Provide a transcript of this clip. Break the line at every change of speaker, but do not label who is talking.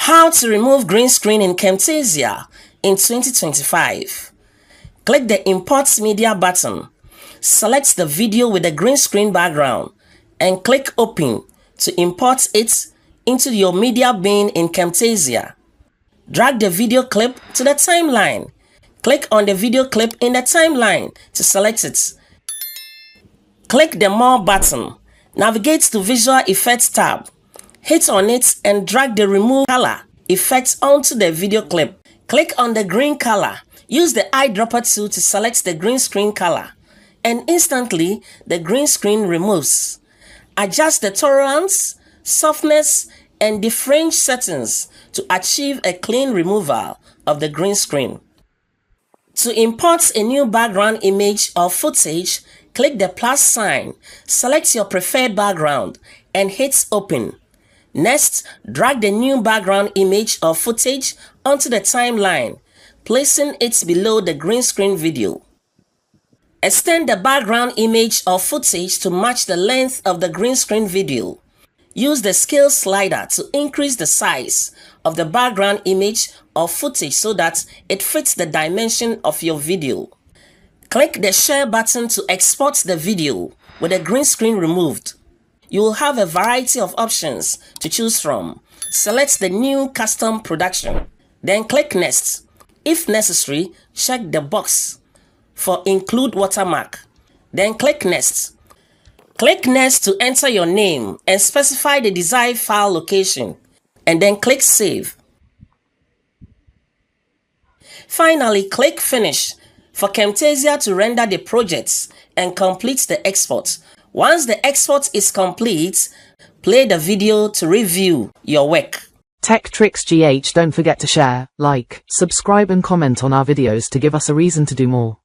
How to remove green screen in Camtasia in 2025. Click the Import Media button. Select the video with the green screen background and click Open to import it into your media bin in Camtasia. Drag the video clip to the timeline. Click on the video clip in the timeline to select it. Click the More button. Navigate to Visual Effects tab. Hit on it and drag the Remove Color effect onto the video clip. Click on the green color. Use the eyedropper tool to select the green screen color, and instantly the green screen removes. Adjust the tolerance, softness, and differential settings to achieve a clean removal of the green screen. To import a new background image or footage, click the plus sign, select your preferred background, and hit Open. Next, drag the new background image or footage onto the timeline, placing it below the green screen video. Extend the background image or footage to match the length of the green screen video. Use the scale slider to increase the size of the background image or footage so that it fits the dimension of your video. Click the Share button to export the video with the green screen removed. You will have a variety of options to choose from. Select the new custom production. Then click Next. If necessary, check the box for Include watermark. Then click Next. Click Next to enter your name and specify the desired file location, and then click Save. Finally, click Finish for Camtasia to render the projects and complete the export. Once the export is complete, play the video to review your work.
TechTricksGh, don't forget to share, like, subscribe and comment on our videos to give us a reason to do more.